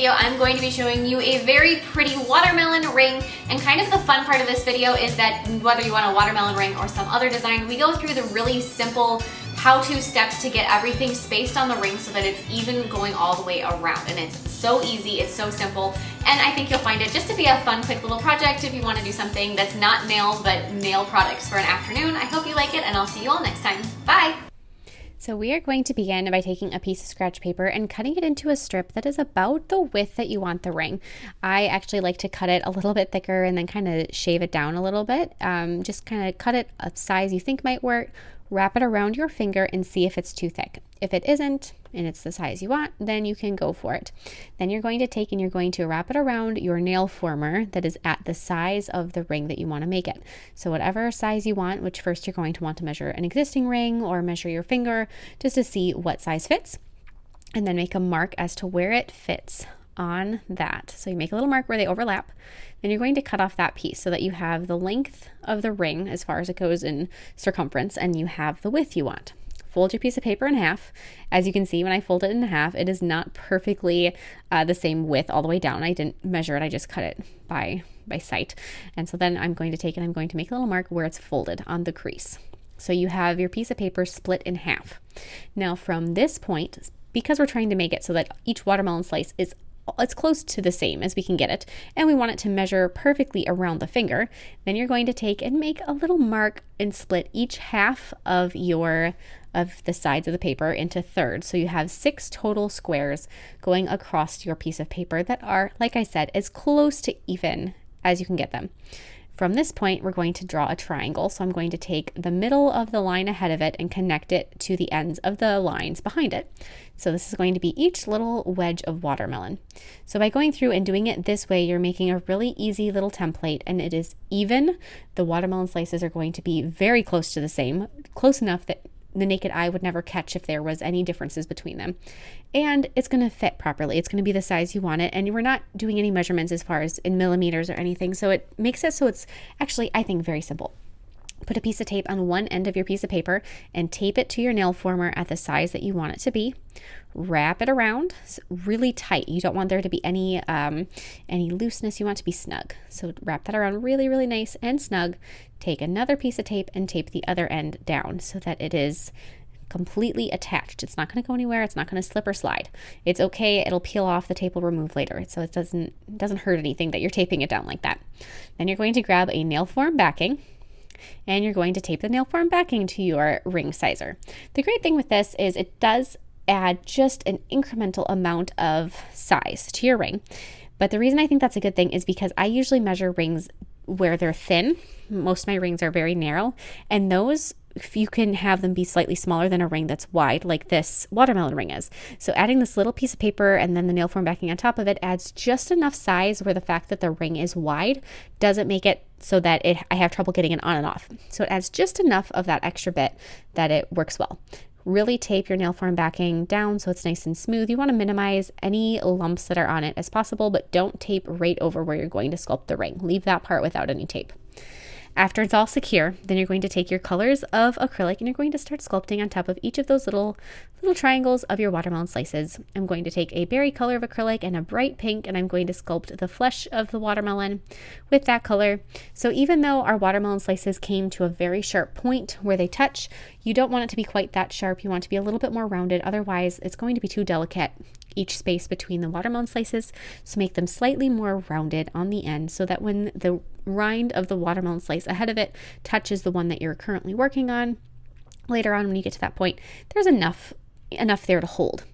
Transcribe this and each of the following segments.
video, I'm going to be showing you a very pretty watermelon ring, and kind of the fun part of this video is that whether you want a watermelon ring or some other design, we go through the really simple how-to steps to get everything spaced on the ring so that it's even going all the way around. And it's so easy, it's so simple, and I think you'll find it just to be a fun, quick little project if you want to do something that's not nails but nail products for an afternoon. I hope you like it, and I'll see you all next time. Bye! So we are going to begin by taking a piece of scratch paper and cutting it into a strip that is about the width that you want the ring. I actually like to cut it a little bit thicker and then kind of shave it down a little bit. Just kind of cut it a size you think might work, wrap it around your finger and see if it's too thick. If it isn't, and it's the size you want, then you can go for it. Then you're going to take and you're going to wrap it around your nail former that is at the size of the ring that you want to make it. So whatever size you want, which first you're going to want to measure an existing ring or measure your finger just to see what size fits, and then make a mark as to where it fits on that. So you make a little mark where they overlap. Then you're going to cut off that piece so that you have the length of the ring as far as it goes in circumference, and you have the width you want. Fold your piece of paper in half. As you can see, when I fold it in half, it is not perfectly the same width all the way down. I didn't measure it, I just cut it by sight. And so then I'm going to take it, I'm going to make a little mark where it's folded on the crease. So you have your piece of paper split in half. Now from this point, because we're trying to make it so that each watermelon slice is it's close to the same as we can get it, and we want it to measure perfectly around the finger, then you're going to take and make a little mark and split each half of the sides of the paper into thirds. So you have 6 total squares going across your piece of paper that are, like I said, as close to even as you can get them. From this point, we're going to draw a triangle. So I'm going to take the middle of the line ahead of it and connect it to the ends of the lines behind it. So this is going to be each little wedge of watermelon. So by going through and doing it this way, you're making a really easy little template, and it is even. The watermelon slices are going to be very close to the same, close enough that the naked eye would never catch if there was any differences between them. And it's going to fit properly. It's going to be the size you want it. And we're not doing any measurements as far as in millimeters or anything. So it makes it so it's actually, I think, very simple. Put a piece of tape on one end of your piece of paper and tape it to your nail former at the size that you want it to be. Wrap it around really tight. You don't want there to be any looseness. You want it to be snug. So wrap that around really, really nice and snug. Take another piece of tape and tape the other end down so that it is completely attached. It's not going to go anywhere. It's not going to slip or slide. It's okay. It'll peel off. The tape will remove later. So it doesn't hurt anything that you're taping it down like that. Then you're going to grab a nail form backing, and you're going to tape the nail form backing to your ring sizer. The great thing with this is it does add just an incremental amount of size to your ring. But the reason I think that's a good thing is because I usually measure rings where they're thin. Most of my rings are very narrow, and those, if you can have them be slightly smaller than a ring that's wide, like this watermelon ring is. So adding this little piece of paper and then the nail form backing on top of it adds just enough size where the fact that the ring is wide doesn't make it so that I have trouble getting it on and off. So it adds just enough of that extra bit that it works well. Really tape your nail form backing down so it's nice and smooth. You want to minimize any lumps that are on it as possible, but don't tape right over where you're going to sculpt the ring. Leave that part without any tape. After it's all secure, then you're going to take your colors of acrylic and you're going to start sculpting on top of each of those little triangles of your watermelon slices. I'm going to take a berry color of acrylic and a bright pink, and I'm going to sculpt the flesh of the watermelon with that color. So even though our watermelon slices came to a very sharp point where they touch, you don't want it to be quite that sharp. You want it to be a little bit more rounded. Otherwise, it's going to be too delicate, each space between the watermelon slices. So make them slightly more rounded on the end so that when the rind of the watermelon slice ahead of it touches the one that you're currently working on, later on when you get to that point, there's enough there to hold.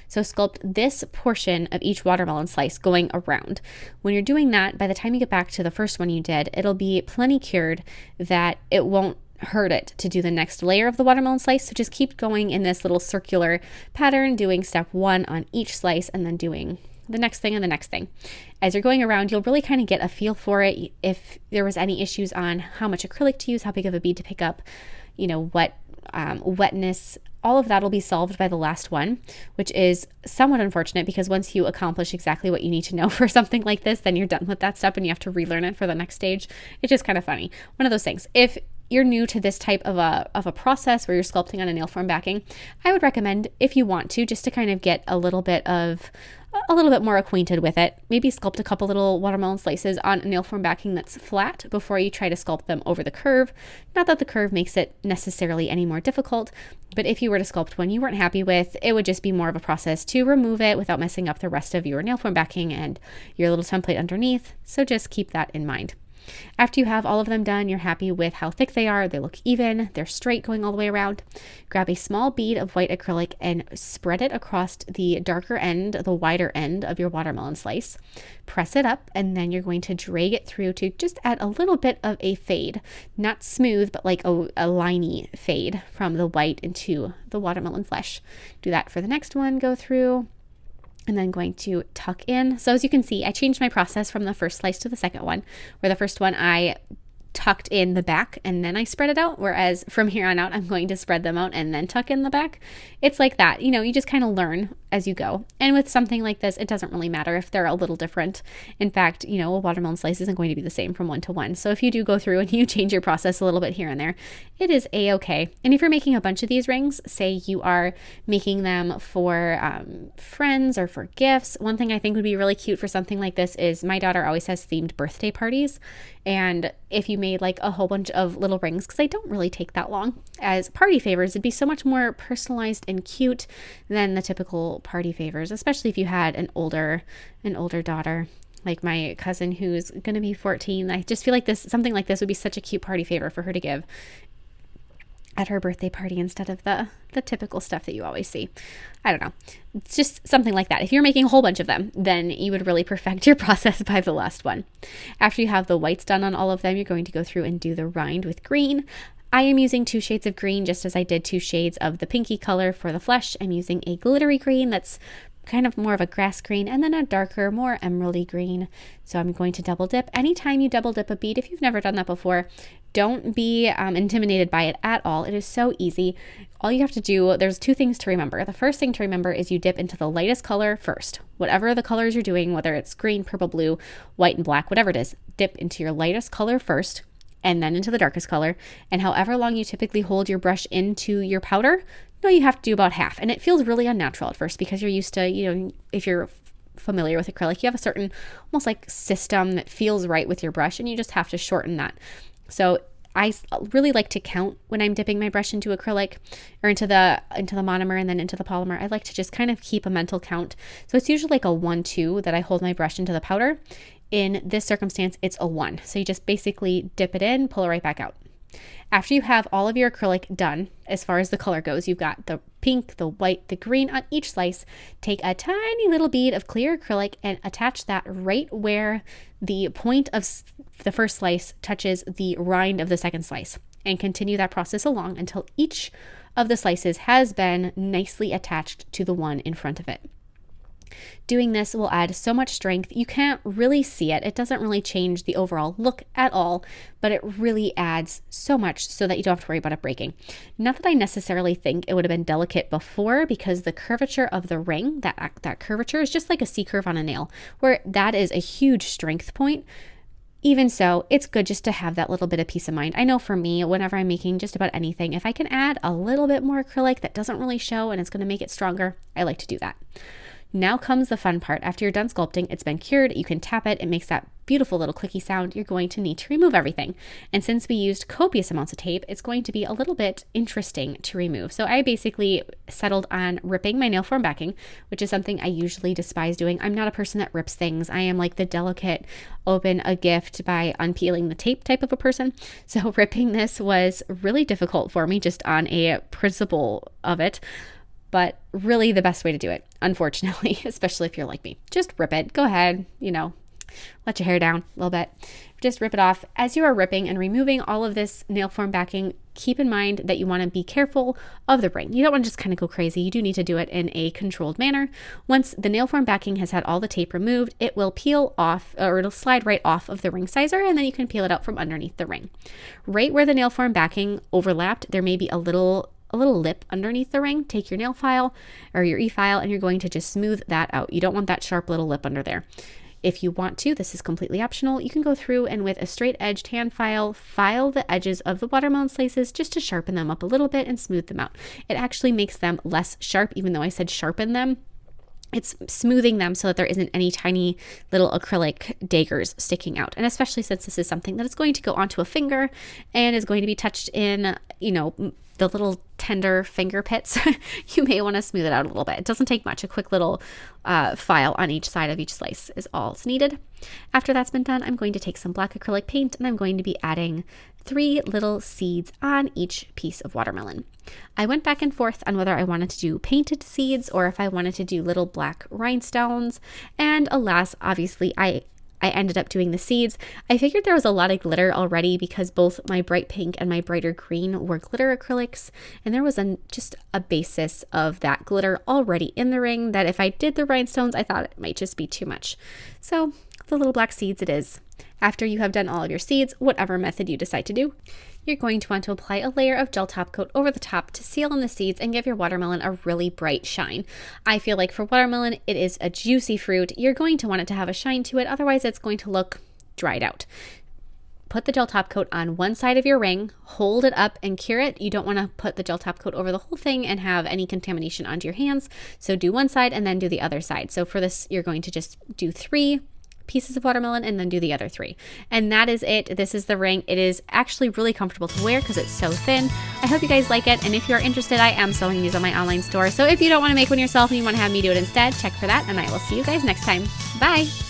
So sculpt this portion of each watermelon slice going around. When you're doing that, by the time you get back to the first one you did, it'll be plenty cured that it won't hurt it to do the next layer of the watermelon slice. So just keep going in this little circular pattern, doing step 1 on each slice and then doing the next thing and the next thing. As you're going around, you'll really kind of get a feel for it. If there was any issues on how much acrylic to use, how big of a bead to pick up, what wetness, all of that will be solved by the last one, which is somewhat unfortunate because once you accomplish exactly what you need to know for something like this, then you're done with that step and you have to relearn it for the next stage. It's just kind of funny. One of those things. If you're new to this type of a process where you're sculpting on a nail form backing, I would recommend, if you want to, just to kind of get a little bit of a little bit more acquainted with it. Maybe sculpt a couple little watermelon slices on a nail form backing that's flat before you try to sculpt them over the curve. Not that the curve makes it necessarily any more difficult, but if you were to sculpt one you weren't happy with, it would just be more of a process to remove it without messing up the rest of your nail form backing and your little template underneath. So just keep that in mind. After you have all of them done, you're happy with how thick they are, they look even, they're straight going all the way around. Grab a small bead of white acrylic and spread it across the darker end, the wider end of your watermelon slice. Press it up, and then you're going to drag it through to just add a little bit of a fade. Not smooth, but like a liney fade from the white into the watermelon flesh. Do that for the next one, go through. And then going to tuck in. So as you can see, I changed my process from the first slice to the second one, where the first one I tucked in the back and then I spread it out, whereas from here on out I'm going to spread them out and then tuck in the back. It's like that, you know, you just kind of learn as you go. And with something like this, it doesn't really matter if they're a little different. In fact, you know, a watermelon slice isn't going to be the same from one to one. So if you do go through and you change your process a little bit here and there, it is a-okay. And if you're making a bunch of these rings, say you are making them for friends or for gifts, one thing I think would be really cute for something like this is my daughter always has themed birthday parties. And if you made like a whole bunch of little rings, because they don't really take that long, as party favors, it'd be so much more personalized and cute than the typical party favors, especially if you had an older daughter like my cousin who's going to be 14. I just feel like something like this would be such a cute party favor for her to give at her birthday party instead of the typical stuff that you always see. I don't know. It's just something like that. If you're making a whole bunch of them, then you would really perfect your process by the last one. After you have the whites done on all of them, you're going to go through and do the rind with green. I am using 2 shades of green, just as I did 2 shades of the pinky color for the flesh. I'm using a glittery green that's kind of more of a grass green, and then a darker, more emeraldy green. So I'm going to double dip. Anytime you double dip a bead, if you've never done that before, don't be intimidated by it at all. It is so easy. All you have to do, there's 2 things to remember. The first thing to remember is you dip into the lightest color first. Whatever the colors you're doing, whether it's green, purple, blue, white, and black, whatever it is, dip into your lightest color first, and then into the darkest color. And however long you typically hold your brush into your powder, you have to do about half. And it feels really unnatural at first because you're used to, you know, if you're familiar with acrylic, you have a certain almost like system that feels right with your brush, and you just have to shorten that. So I really like to count when I'm dipping my brush into acrylic or into the monomer and then into the polymer. I like to just kind of keep a mental count. So it's usually like a 1-2 that I hold my brush into the powder. In this circumstance, it's a 1. So you just basically dip it in, pull it right back out. After you have all of your acrylic done, as far as the color goes, you've got the pink, the white, the green on each slice. Take a tiny little bead of clear acrylic and attach that right where the point of the first slice touches the rind of the second slice, and continue that process along until each of the slices has been nicely attached to the one in front of it. Doing this will add so much strength. You can't really see it. It doesn't really change the overall look at all, but it really adds so much so that you don't have to worry about it breaking. Not that I necessarily think it would have been delicate before, because the curvature of the ring, that curvature is just like a C curve on a nail, where that is a huge strength point. Even so, it's good just to have that little bit of peace of mind. I know for me, whenever I'm making just about anything, if I can add a little bit more acrylic that doesn't really show and it's going to make it stronger, I like to do that. Now comes the fun part. After you're done sculpting, it's been cured, you can tap it, it makes that beautiful little clicky sound. You're going to need to remove everything. And since we used copious amounts of tape, it's going to be a little bit interesting to remove. So I basically settled on ripping my nail form backing, which is something I usually despise doing. I'm not a person that rips things. I am like the delicate, open a gift by unpeeling the tape type of a person. So ripping this was really difficult for me just on a principle of it. But really the best way to do it, unfortunately, especially if you're like me. Just rip it. Go ahead, let your hair down a little bit. Just rip it off. As you are ripping and removing all of this nail form backing, keep in mind that you want to be careful of the ring. You don't want to just kind of go crazy. You do need to do it in a controlled manner. Once the nail form backing has had all the tape removed, it will peel off, or it'll slide right off of the ring sizer, and then you can peel it out from underneath the ring. Right where the nail form backing overlapped, there may be a little lip underneath the ring. Take your nail file or your e-file and you're going to just smooth that out. You don't want that sharp little lip under there. If you want to, this is completely optional, you can go through and with a straight edged hand file the edges of the watermelon slices just to sharpen them up a little bit and smooth them out. It actually makes them less sharp, even though I said sharpen them. it's smoothing them so that there isn't any tiny little acrylic daggers sticking out. And especially since this is something that is going to go onto a finger and is going to be touched in, you know, the little tender finger pits, you may want to smooth it out a little bit. It doesn't take much. A quick little file on each side of each slice is all that's needed. After that's been done, I'm going to take some black acrylic paint and I'm going to be adding 3 little seeds on each piece of watermelon. I went back and forth on whether I wanted to do painted seeds or if I wanted to do little black rhinestones. And alas, obviously, I ended up doing the seeds. I figured there was a lot of glitter already because both my bright pink and my brighter green were glitter acrylics, and there was just a basis of that glitter already in the ring that if I did the rhinestones, I thought it might just be too much. So the little black seeds it is. After you have done all of your seeds, whatever method you decide to do, you're going to want to apply a layer of gel top coat over the top to seal in the seeds and give your watermelon a really bright shine. I feel like for watermelon, it is a juicy fruit. You're going to want it to have a shine to it, otherwise it's going to look dried out. Put the gel top coat on one side of your ring, hold it up and cure it. You don't want to put the gel top coat over the whole thing and have any contamination onto your hands. So do one side and then do the other side. So for this, you're going to just do 3 pieces of watermelon and then do the other 3. And that is it. This is the ring. It is actually really comfortable to wear because it's so thin. I hope you guys like it. And if you're interested, I am selling these on my online store. So if you don't want to make one yourself and you want to have me do it instead, check for that. And I will see you guys next time. Bye.